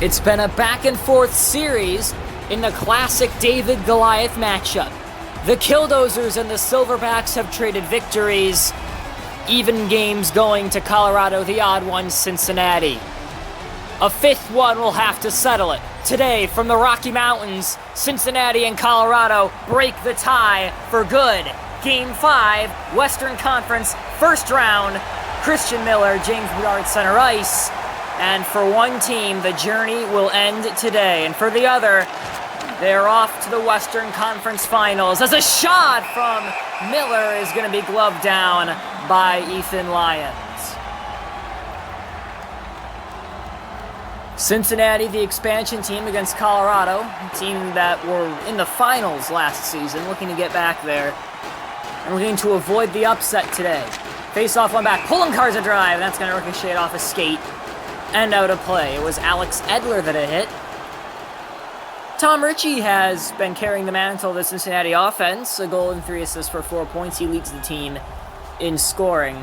It's been a back-and-forth series in the classic David-Goliath matchup. The Killdozers and the Silverbacks have traded victories, even games going to Colorado, the odd one, Cincinnati. A fifth one will have to settle it. Today, from the Rocky Mountains, Cincinnati and Colorado break the tie for good. Game 5, Western Conference, first round. Christian Miller, James Bedard center ice. And for one team, the journey will end today. And for the other, they're off to the Western Conference Finals as a shot from Miller is going to be gloved down by Ethan Lyons. Cincinnati, the expansion team against Colorado, a team that were in the finals last season, looking to get back there. And looking to avoid the upset today. Face-off one back, pulling cars a drive, and that's going to ricochet off a skate and out of play. It was Alex Edler that it hit. Tom Ritchie has been carrying the mantle of the Cincinnati offense. A goal and 3 assists for 4 points. He leads the team in scoring.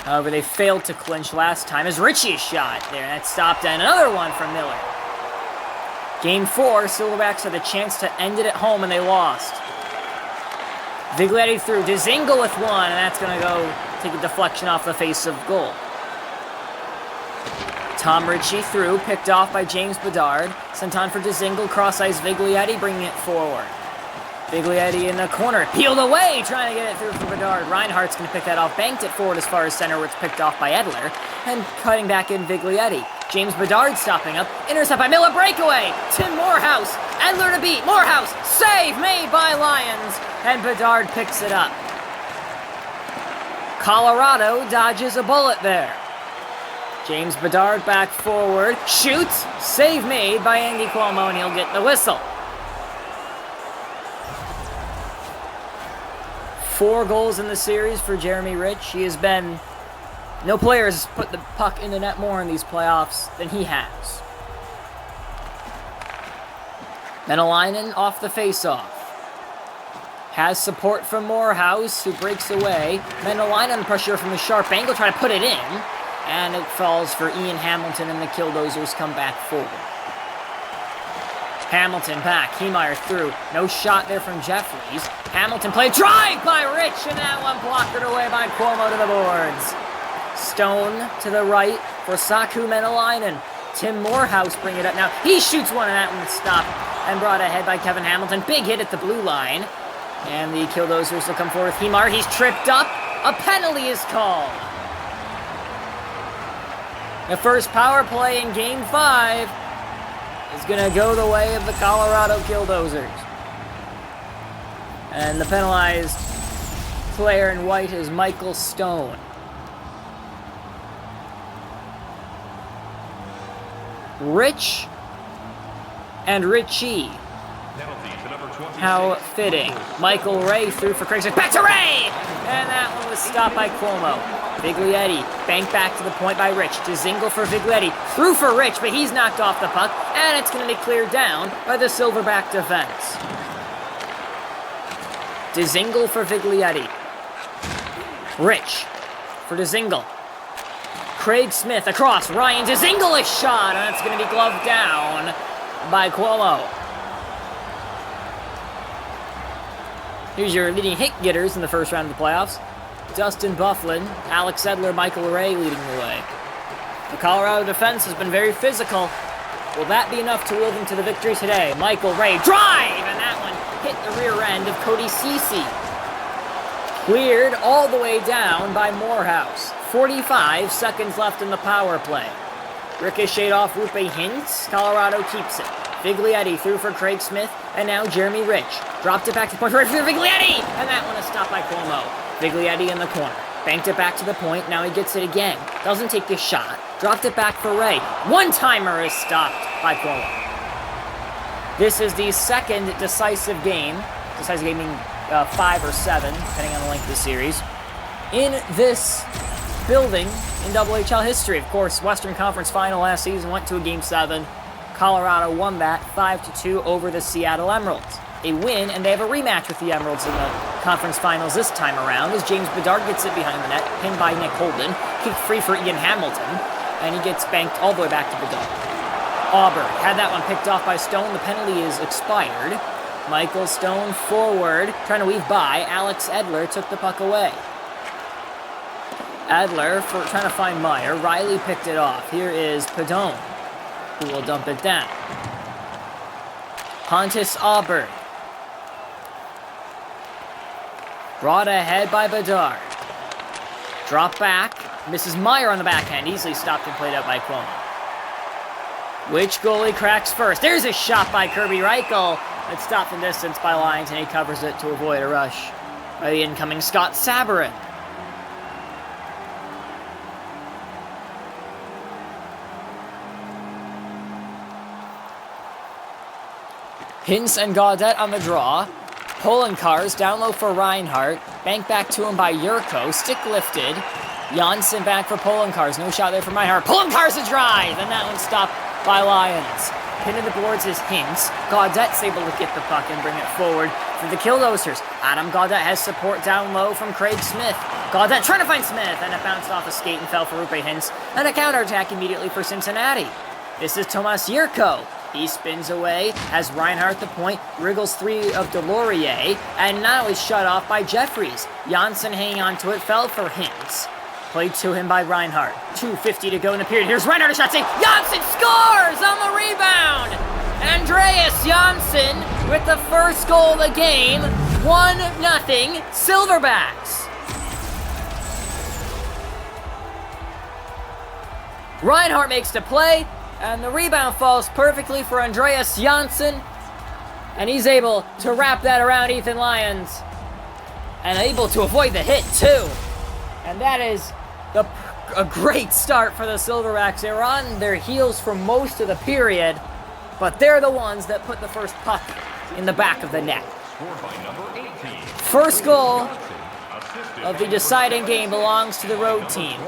However, they failed to clinch last time as Ritchie's shot there. And that stopped, and another one from Miller. Game 4, Silverbacks had a chance to end it at home, and they lost. Viglietti through, Dzingel with one, and that's going to go take a deflection off the face of goal. Tom Ritchie through, picked off by James Bedard. Sent on for Dzingel, cross-ice Viglietti, bringing it forward. Viglietti in the corner, peeled away, trying to get it through for Bedard. Reinhardt's going to pick that off, banked it forward as far as center, where it's picked off by Edler, and cutting back in Viglietti. James Bedard stopping up, intercept by Miller, breakaway! Tim Morehouse, Edler to beat, Morehouse, save made by Lyons, and Bedard picks it up. Colorado dodges a bullet there. James Bedard back forward, shoots, save made by Andy Cuomo, and he'll get the whistle. 4 goals in the series for Jeremy Rich. He has been... No player has put the puck in the net more in these playoffs than he has. Menelainen off the face-off. Has support from Morehouse, who breaks away. Menelainen under pressure from the sharp angle, trying to put it in. And it falls for Ian Hamilton, and the Killdozers come back forward. Hamilton back, Heemeyer through. No shot there from Jeffries. Hamilton play, drive by Rich, and that one blocked away by Cuomo to the boards. Stone to the right for Saku Menelainen. Tim Morehouse bring it up now. He shoots one, and that one stopped and brought ahead by Kevin Hamilton. Big hit at the blue line. And the Killdozers will come forward with Heemeyer. He's tripped up. A penalty is called. The first power play in Game 5 is going to go the way of the Colorado Killdozers. And the penalized player in white is Michael Stone. Rich and Ritchie. How fitting. Michael Ray through for Craig. Back to Ray! And that one was stopped by Cuomo. Viglietti banked back to the point by Rich. Dzingel for Viglietti. Through for Rich, but he's knocked off the puck. And it's going to be cleared down by the Silverback defense. Dzingel for Viglietti. Rich for Dzingel. Craig Smith across. Ryan Dzingel is shot, and it's going to be gloved down by Cuomo. Here's your leading hit getters in the first round of the playoffs. Dustin Byfuglien, Alex Edler, Michael Ray leading the way. The Colorado defense has been very physical. Will that be enough to will them to the victory today? Michael Ray, drive! And that one hit the rear end of Cody Ceci. Cleared all the way down by Morehouse. 45 seconds left in the power play. Ricocheted off Rupe Hintz. Colorado keeps it. Viglietti through for Craig Smith, and now Jeremy Rich. Dropped it back to the point for Viglietti! And that one is stopped by Cuomo. Viglietti in the corner. Banked it back to the point, now he gets it again. Doesn't take the shot. Dropped it back for Ray. One-timer is stopped by Cuomo. This is the second decisive game. Decisive game being 5 or 7, depending on the length of the series. In this building in WHL history. Of course, Western Conference Final last season went to a Game 7. Colorado won that 5-2 over the Seattle Emeralds. A win, and they have a rematch with the Emeralds in the conference finals this time around, as James Bedard gets it behind the net, pinned by Nick Holden, kicked free for Ian Hamilton, and he gets banked all the way back to Bedard. Auburn had that one picked off by Stone. The penalty is expired. Michael Stone forward, trying to weave by. Alex Edler took the puck away. Edler trying to find Meyer. Riley picked it off. Here is Padone, who will dump it down. Pontus Auburn. Brought ahead by Bedard. Drop back. Misses Meyer on the backhand. Easily stopped and played out by Cuomo. Which goalie cracks first? There's a shot by Kirby Reichel. It's stopped in distance by Lyons, and he covers it to avoid a rush by the incoming Scott Sabarin. Hintz and Gaudette on the draw. Polenkars down low for Reinhardt. Bank back to him by Yurko. Stick lifted. Janssen back for Polenkars. No shot there for Reinhardt. Polenkars a drive! And that one stopped by Lyons. Pinning the boards is Hintz. Gaudette's able to get the puck and bring it forward for the Killdozers. Adam Gaudette has support down low from Craig Smith. Gaudette trying to find Smith, and it bounced off a skate and fell for Rupe Hintz. And a counterattack immediately for Cincinnati. This is Tomas Yurko. He spins away, has Reinhardt at the point, wriggles three of Delorier, and now is shut off by Jeffries. Janssen hanging on to it, fell for Hintz. Played to him by Reinhardt. 2:50 to go in the period. Here's Reinhardt, a shot save. Janssen scores on the rebound! Andreas Janssen with the first goal of the game. 1-0 Silverbacks. Reinhardt makes the play, and the rebound falls perfectly for Andreas Janssen. And he's able to wrap that around Ethan Lyons. And able to avoid the hit, too. And that is a great start for the Silverbacks. They were on their heels for most of the period, but they're the ones that put the first puck in the back of the net. First goal of the deciding game belongs to the road team.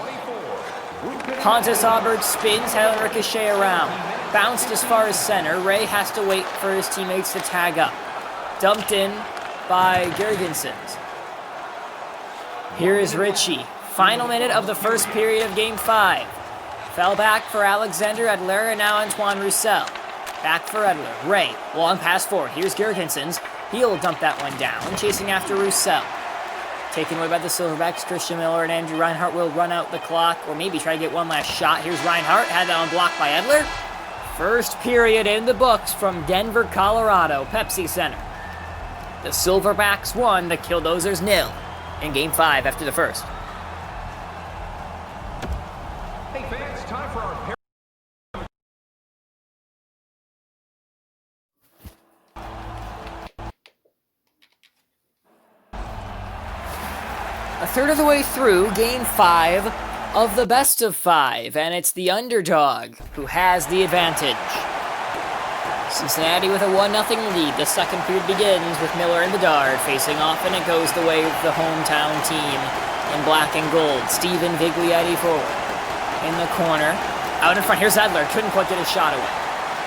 Pontus Auburn spins, had a ricochet around. Bounced as far as center. Ray has to wait for his teammates to tag up. Dumped in by Gergensons. Here is Ritchie. Final minute of the first period of Game 5. Fell back for Alexander Edler, and now Antoine Roussel. Back for Edler. Ray, long pass forward. Here's Gergensons. He'll dump that one down, chasing after Roussel. Taken away by the Silverbacks. Christian Miller and Andrew Reinhardt will run out the clock, or maybe try to get one last shot. Here's Reinhardt. Had that one blocked by Edler. First period in the books from Denver, Colorado, Pepsi Center. The Silverbacks won, the Killdozers 0 in Game 5 after the first. Hey fans, time for our A third of the way through Game 5 of the best of 5, and it's the underdog who has the advantage. Cincinnati with a 1-0 lead. The second period begins with Miller and Bedard facing off, and it goes the way of the hometown team in black and gold. Steven Viglietti forward. In the corner. Out in front, here's Edler. Couldn't quite get his shot away.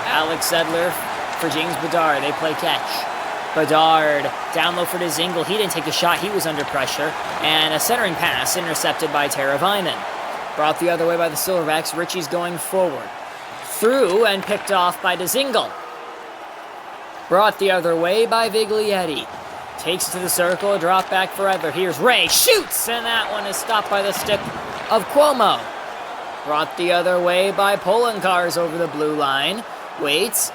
Alex Edler for James Bedard. They play catch. Bedard down low for Dzingel. He didn't take a shot. He was under pressure. And a centering pass intercepted by Teravainen. Brought the other way by the Silverbacks. Ritchie's going forward. Through and picked off by Dzingel. Brought the other way by Viglietti. Takes to the circle. A drop back for Edler. Here's Ray. Shoots! And that one is stopped by the stick of Cuomo. Brought the other way by Polenkars over the blue line. Waits.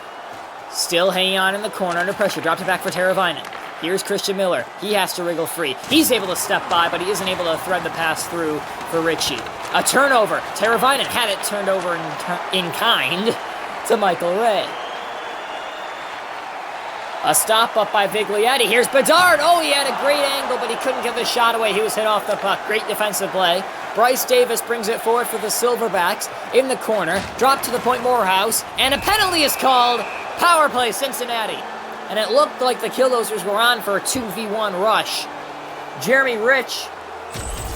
Still hanging on in the corner under pressure. Dropped it back for Teravainen. Here's Christian Miller. He has to wriggle free. He's able to step by, but he isn't able to thread the pass through for Ritchie. A turnover. Teravainen had it turned over in kind to Michael Ray. A stop up by Viglietti. Here's Bedard. Oh, he had a great angle, but he couldn't get the shot away. He was hit off the puck. Great defensive play. Bryce Davis brings it forward for the Silverbacks in the corner. Dropped to the point Morehouse, and a penalty is called. Power play, Cincinnati. And it looked like the Killdozers were on for a 2v1 rush. Jeremy Rich,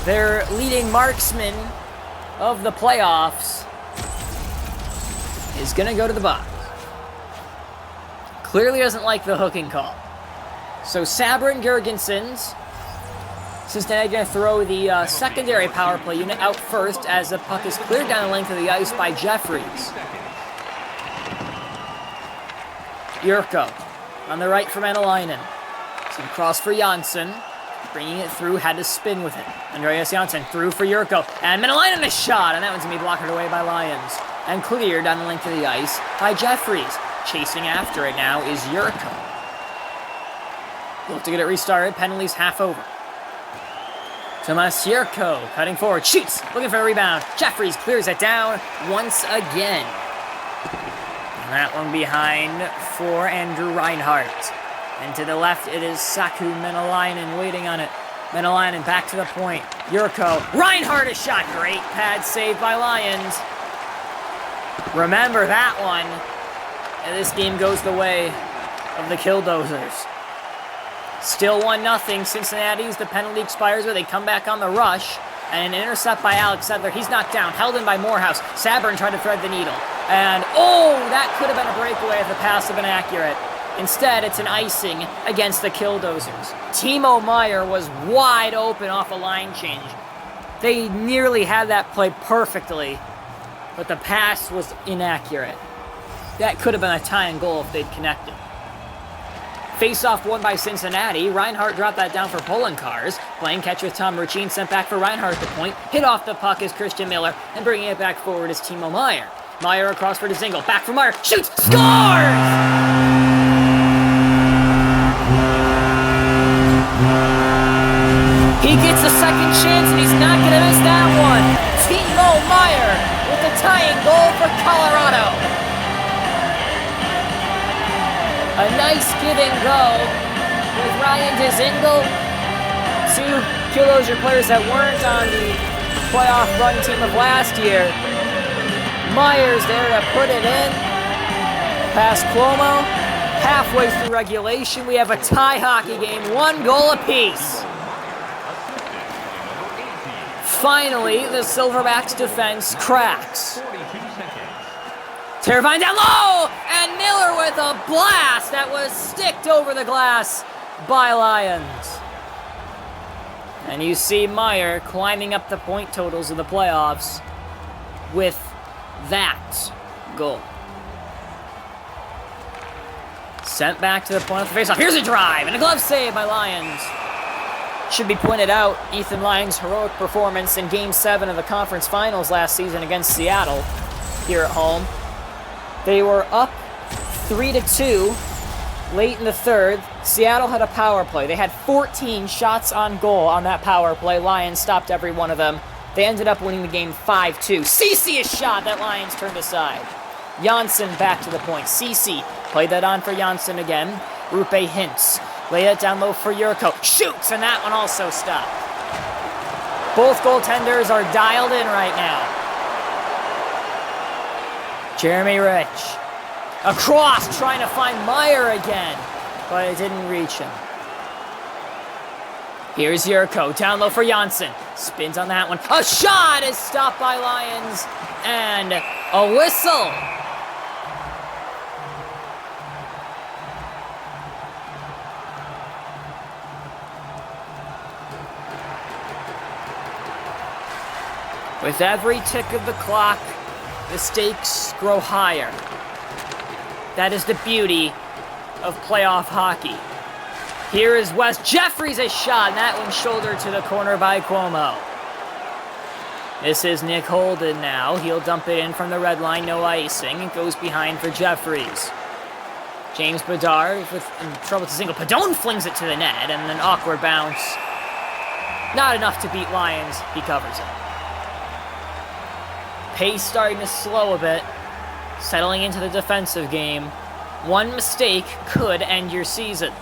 their leading marksman of the playoffs, is going to go to the box. Clearly doesn't like the hooking call. So Sabrin Gergensons Cincinnati going to throw the secondary power play unit out first as the puck is cleared down the length of the ice by Jeffries. Yurko on the right for Menelainen. Some cross for Janssen. Bringing it through, had to spin with it. Andreas Janssen through for Yurko. And Menelainen a shot, and that one's going to be blocked away by Lions. And cleared down the length of the ice by Jeffries. Chasing after it now is Yurko. Look to get it restarted. Penalties half over. Tomas Yurko cutting forward. Shoots. Looking for a rebound. Jeffries clears it down once again. And that one behind for Andrew Reinhardt. And to the left, it is Saku Menelainen waiting on it. Menelainen back to the point. Yurko. Reinhardt a shot. Great pad save by Lions. Remember that one. And this game goes the way of the Killdozers. Still 1-0. Cincinnati's the penalty expires where they come back on the rush. And an intercept by Alex Sedler. He's knocked down. Held in by Morehouse. Sabern tried to thread the needle. And, that could have been a breakaway if the pass had been accurate. Instead, it's an icing against the Killdozers. Timo Meier was wide open off a line change. They nearly had that play perfectly, but the pass was inaccurate. That could have been a tying goal if they'd connected. Face-off won by Cincinnati. Reinhardt dropped that down for Polenkars. Playing catch with Tom Racine, sent back for Reinhardt at the point. Hit off the puck is Christian Miller, and bringing it back forward is Timo Meier. Meier across for Dzingel. Back for Meier. Shoots! Scores! He gets a second chance, and he's not going to miss that one. Timo Meier with the tying goal for Colorado. A nice give and go with Ryan Dzingel. Two Killdozer players that weren't on the playoff run team of last year. Meier's there to put it in. Past Cuomo. Halfway through regulation, we have a tie hockey game, 1 goal apiece. Finally, the Silverbacks defense cracks. Terrifying down low, and Miller with a blast that was sticked over the glass by Lions. And you see Meier climbing up the point totals of the playoffs with that goal. Sent back to the point of the faceoff. Here's a drive and a glove save by Lions. Should be pointed out, Ethan Lyon's heroic performance in Game 7 of the conference finals last season against Seattle here at home. They were up 3-2 late in the third. Seattle had a power play. They had 14 shots on goal on that power play. Lions stopped every one of them. They ended up winning the game 5-2. Cece a shot that Lions turned aside. Janssen back to the point. Cece played that on for Janssen again. Rupe Hintz. Lay it down low for Yurko. Shoots, and that one also stopped. Both goaltenders are dialed in right now. Jeremy Rich. Across, trying to find Meier again, but it didn't reach him. Here's Yurko, down low for Janssen. Spins on that one. A shot is stopped by Lions, and a whistle. With every tick of the clock, the stakes grow higher. That is the beauty of playoff hockey. Here is Wes Jeffries' a shot, and that one shouldered to the corner by Cuomo. This is Nick Holden now. He'll dump it in from the red line, no icing. It goes behind for Jeffries. James Bedard in trouble to Dzingel. Padone flings it to the net, and an awkward bounce. Not enough to beat Lions. He covers it. Pace starting to slow a bit, settling into the defensive game. One mistake could end your season.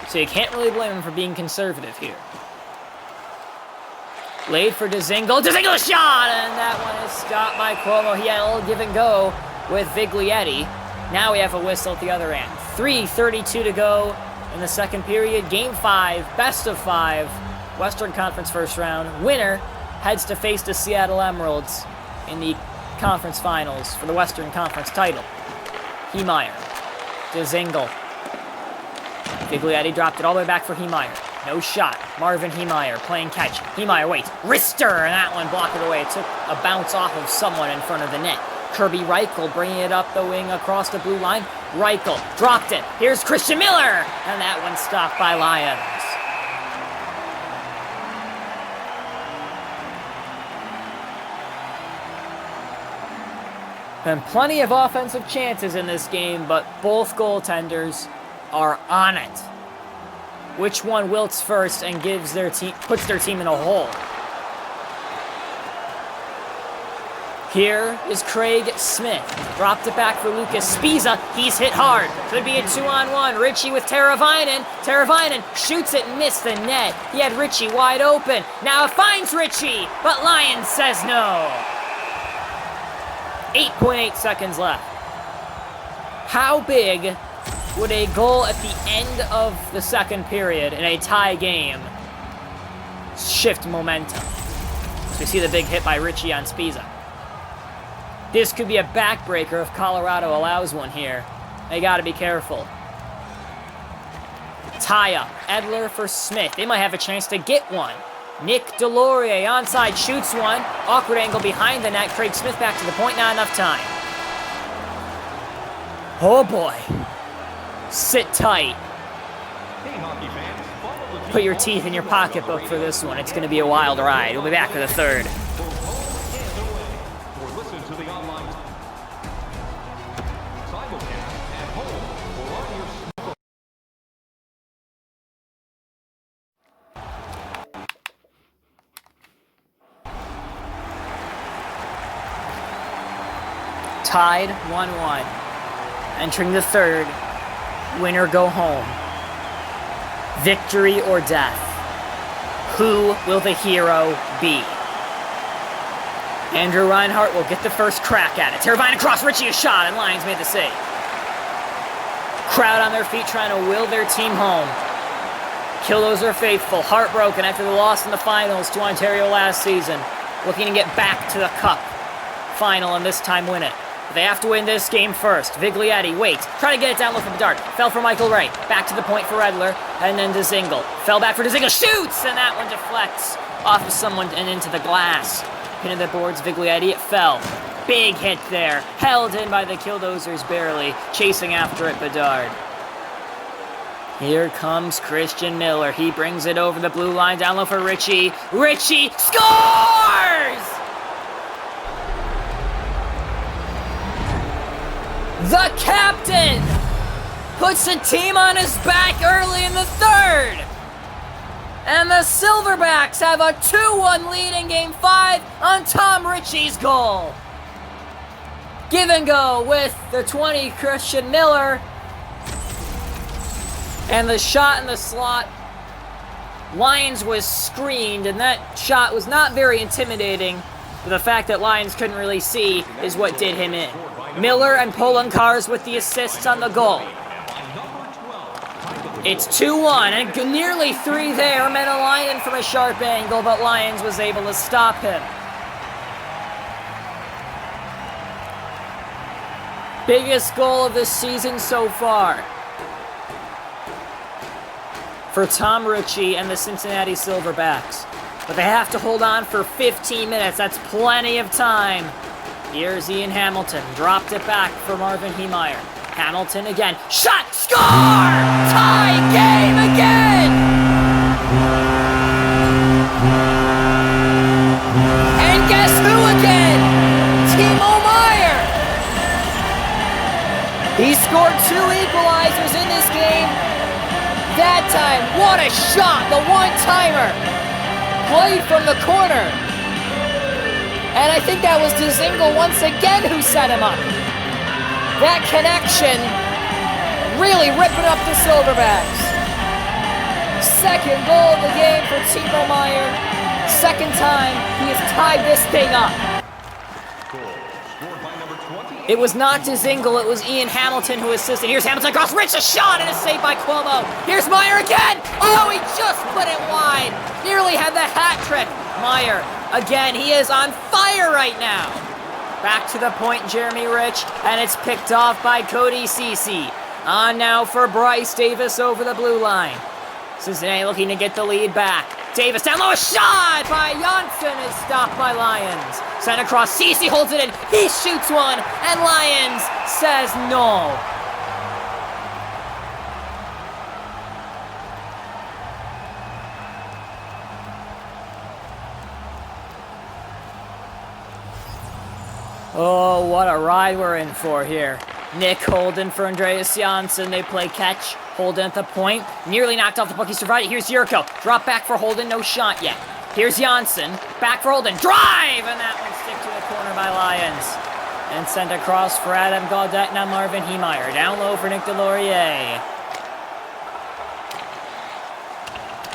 So you can't really blame him for being conservative here. Laid for Dzingel. Dzingel a shot! And that one is stopped by Cuomo. He had a little give and go with Viglietti. Now we have a whistle at the other end. 3:32 to go in the second period. Game 5, best of 5. Western Conference first round. Winner heads to face the Seattle Emeralds in the conference finals for the Western Conference title. Meier. Dzingel. Viglietti dropped it all the way back for Heemeyer. No shot. Marvin Heemeyer playing catch. Heemeyer waits. Wrister, and that one blocked it away. It took a bounce off of someone in front of the net. Kirby Reichel bringing it up the wing across the blue line. Reichel dropped it. Here's Christian Miller, and that one stopped by Lions. Been plenty of offensive chances in this game, but both goaltenders are on it. Which one wilts first and puts their team in a hole? Here is Craig Smith. Dropped it back for Lucas Spiza. He's hit hard. Could be a 2-on-1. Richie with Teravainen. Teravainen shoots it and missed the net. He had Richie wide open. Now it finds Richie, but Lyons says no. 8.8 seconds left. How big would a goal at the end of the second period in a tie game shift momentum? So we see the big hit by Richie on Spiza. This could be a backbreaker if Colorado allows one here. They gotta be careful. Tie up. Edler for Smith. They might have a chance to get one. Nick Delorier onside shoots one. Awkward angle behind the net. Craig Smith back to the point. Not enough time. Oh boy. Sit tight. Put your teeth in your pocketbook for this one. It's going to be a wild ride. We'll be back for the third. Tied 1-1. Entering the third. Winner go home. Victory or death. Who will the hero be? Andrew Reinhart will get the first crack at it. Teravainen across, Richie a shot, and Lions made the save. Crowd on their feet trying to will their team home. Killdozers faithful, heartbroken after the loss in the finals to Ontario last season. Looking to get back to the cup final and this time win it. But they have to win this game first. Viglietti waits, trying to get it down low for Bedard. Fell for Michael Ray. Back to the point for Edler, and then Dzingel. Fell back for Dzingel, shoots, and that one deflects off of someone and into the glass. Pinning the boards, Viglietti, it fell. Big hit there. Held in by the Killdozers barely. Chasing after it, Bedard. Here comes Christian Miller. He brings it over the blue line, down low for Richie. Richie scores! The captain puts the team on his back early in the third. And the Silverbacks have a 2-1 lead in Game 5 on Tom Ritchie's goal. Give and go with the 20, Christian Miller. And the shot in the slot. Lyons was screened, and that shot was not very intimidating. But the fact that Lyons couldn't really see is what did him in. Miller and Polankars with the assists on the goal. It's 2-1, and nearly 3 there. Meant a Lyon from a sharp angle, but Lyons was able to stop him. Biggest goal of the season so far for Tom Ritchie and the Cincinnati Silverbacks. But they have to hold on for 15 minutes. That's plenty of time. Here's Ian Hamilton. Dropped it back for Marvin Heemeyer. Hamilton again. Shot! Score! Tie game again! And guess who again? Timo Meier! He scored 2 equalizers in this game. That time, what a shot! The one-timer! Played from the corner. And I think that was Dzingel once again who set him up. That connection really ripping up the Silverbacks. Second goal of the game for Timo Meier. Second time he has tied this thing up. It was not Dzingel, it was Ian Hamilton who assisted. Here's Hamilton across, Rich, a shot, and a save by Cuomo. Here's Meier again. Oh, he just put it wide. Nearly had the hat trick. Meier, again, he is on fire right now. Back to the point, Jeremy Rich, and it's picked off by Cody Ceci. On now for Bryce Davis over the blue line. Cincinnati looking to get the lead back. Davis down low, a shot by Janssen is stopped by Lions. Sent across, Cece holds it in, he shoots one, and Lions says no. Oh, what a ride we're in for here. Nick Holden for Andreas Janssen. They play catch. Holden at the point. Nearly knocked off the puck. He survived it. Here's Yurko. Drop back for Holden. No shot yet. Here's Janssen. Back for Holden. Drive! And that one stick to the corner by Lions. And sent across for Adam Gaudette. Now Marvin Heemeyer. Down low for Nick Delorier.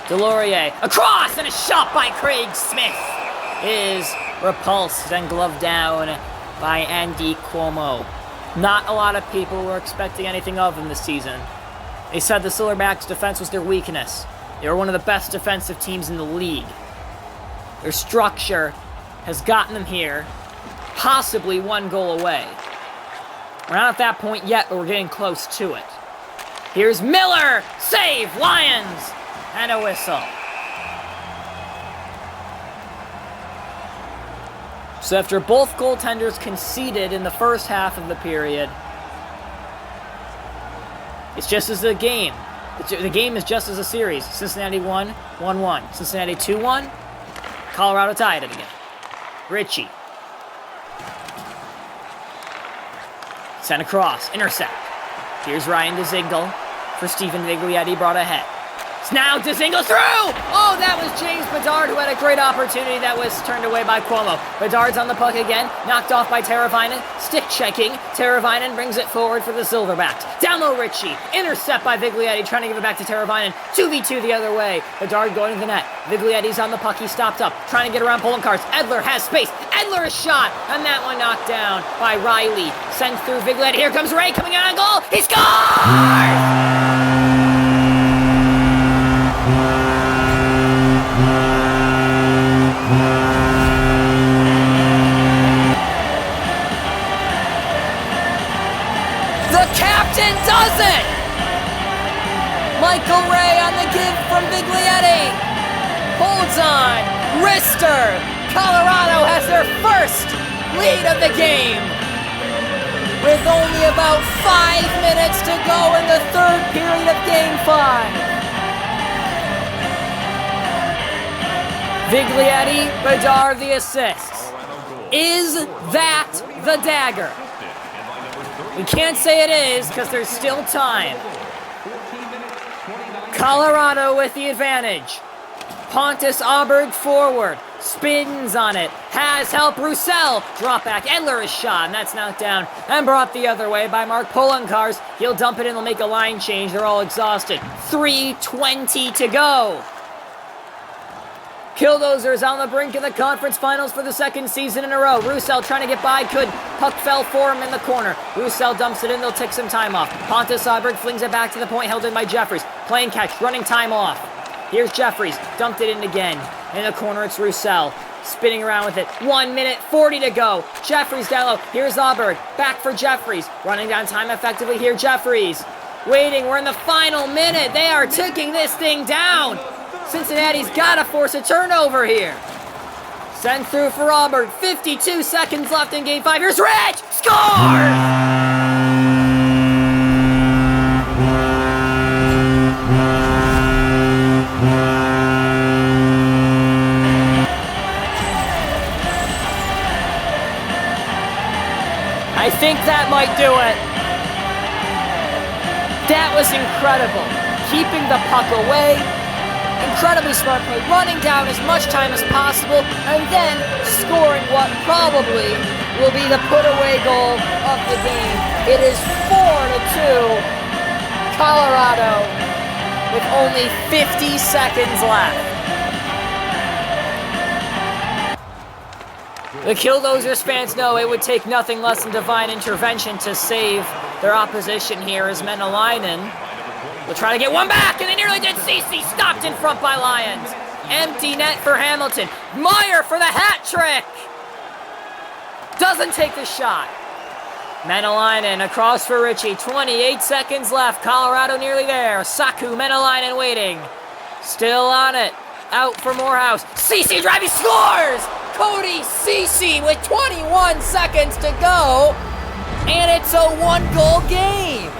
Delorier. Across! And a shot by Craig Smith is repulsed and gloved down by Andy Cuomo. Not a lot of people were expecting anything of him this season. They said the Silverbacks' defense was their weakness. They were one of the best defensive teams in the league. Their structure has gotten them here, possibly one goal away. We're not at that point yet, but we're getting close to it. Here's Miller! Save! Lions! And a whistle. So after both goaltenders conceded in the first half of the period, it's just as a game. The game is just as a series. Cincinnati won, 1-1. Cincinnati 2-1. Colorado tied it again. Ritchie. Sent across. Intercept. Here's Ryan DeZingle for Stephen Viglietti, brought ahead. Now DeZingle through! Oh, that was James Bedard who had a great opportunity that was turned away by Cuomo. Bedard's on the puck again, knocked off by Teravainen. Stick checking. Teravainen brings it forward for the Silverbacks. Down low Ritchie. Intercept by Viglietti, trying to give it back to Teravainen. 2v2 the other way. Bedard going to the net. Viglietti's on the puck. He stopped up, trying to get around pulling cars. Edler has space. Edler is shot, and that one knocked down by Riley. Sent through Viglietti. Here comes Ray coming out on goal. He scores! Does it! Michael Ray on the give from Viglietti. Holds on. Wrister. Colorado has their first lead of the game. With only about 5 minutes to go in the third period of Game 5. Viglietti, Bedard the assists. Is that the dagger? We can't say it is because there's still time. Colorado with the advantage. Pontus Aberg forward. Spins on it. Has help. Roussel. Drop back. Edler is shot. And that's knocked down and brought the other way by Mark Polankars. He'll dump it in. They'll make a line change. They're all exhausted. 3:20 to go. Killdozers on the brink of the conference finals for the second season in a row. Roussel trying to get by, couldn't. Puck fell for him in the corner. Roussel dumps it in, they'll take some time off. Pontus Aberg flings it back to the point, held in by Jeffries. Playing catch, running time off. Here's Jeffries, dumped it in again. In the corner, it's Roussel. Spinning around with it. 1:40 to go. Jeffries down low. Here's Aberg. Back for Jeffries. Running down time effectively here, Jeffries. Waiting, we're in the final minute. They are ticking this thing down. Cincinnati's got to force a turnover here. Sent through for Aberg. 52 seconds left in Game 5. Here's Rich! Scores! I think that might do it. That was incredible. Keeping the puck away. Incredibly smart play, running down as much time as possible, and then scoring what probably will be the put-away goal of the game. It is 4-2, Colorado, with only 50 seconds left. The Killdozers fans know it would take nothing less than divine intervention to save their opposition here as Menelainen will try to get one back, and they nearly did. Cece stopped in front by Lions. Empty net for Hamilton. Meyer for the hat trick. Doesn't take the shot. Menelainen across for Richie. 28 seconds left. Colorado nearly there. Saku, Menelainen waiting. Still on it. Out for Morehouse. Ceci driving, scores! Cody Ceci with 21 seconds to go. And it's a one-goal game.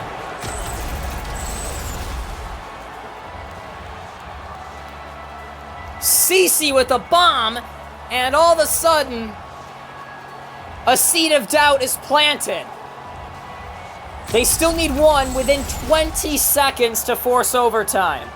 Ceci with a bomb, and all of a sudden, a seed of doubt is planted. They still need one within 20 seconds to force overtime.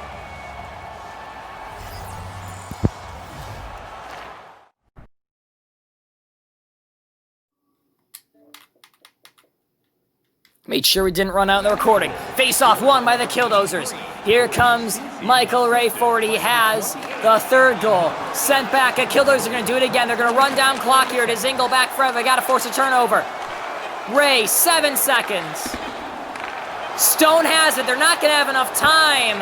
Made sure we didn't run out in the recording. Face-off won by the Killdozers. Here comes Michael Ray Ford. He has the third goal. Sent back. The Killdozers are going to do it again. They're going to run down clock here to Zingle back forever. They got to force a turnover. Ray, 7 seconds. Stone has it. They're not going to have enough time.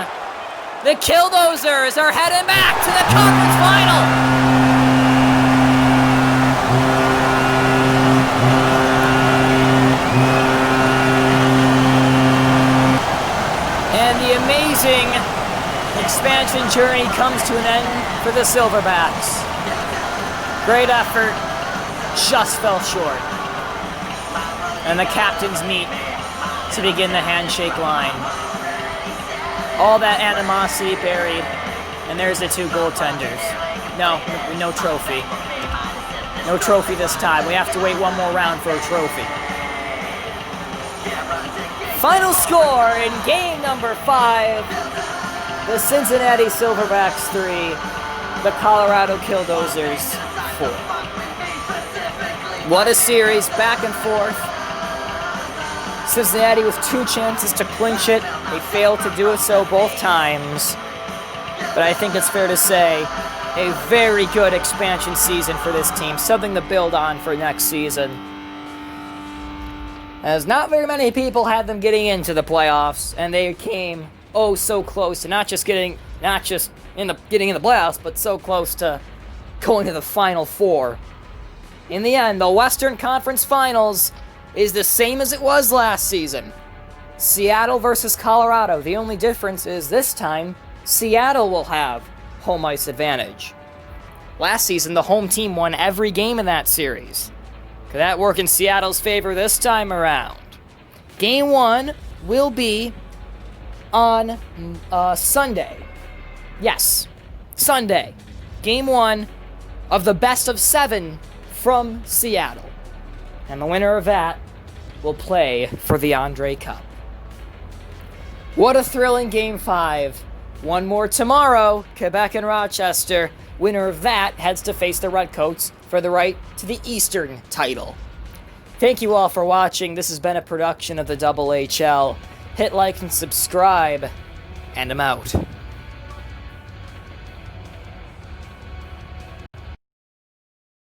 The Killdozers are heading back to the conference final. And the amazing expansion journey comes to an end for the Silverbacks. Great effort, just fell short. And the captains meet to begin the handshake line. All that animosity buried, and there's the two goaltenders. No trophy. No trophy this time. We have to wait one more round for a trophy. Final score in game number 5. The Cincinnati Silverbacks 3. The Colorado Killdozers 4. What a series, back and forth. Cincinnati with 2 chances to clinch it. They failed to do it so both times. But I think it's fair to say, a very good expansion season for this team. Something to build on for next season. As not very many people had them getting into the playoffs, and they came so close to not just getting in the playoffs, but so close to going to the Final Four. In the end, the Western Conference Finals is the same as it was last season. Seattle versus Colorado. The only difference is this time, Seattle will have home ice advantage. Last season, the home team won every game in that series. Could that work in Seattle's favor this time around? Game 1 will be on Sunday. Yes, Sunday. Game 1 of the best of 7 from Seattle. And the winner of that will play for the Andre Cup. What a thrilling Game 5. One more tomorrow, Quebec and Rochester. Winner of that heads to face the Redcoats for the right to the Eastern title. Thank you all for watching. This has been a production of the HL. Hit like and subscribe, and I'm out.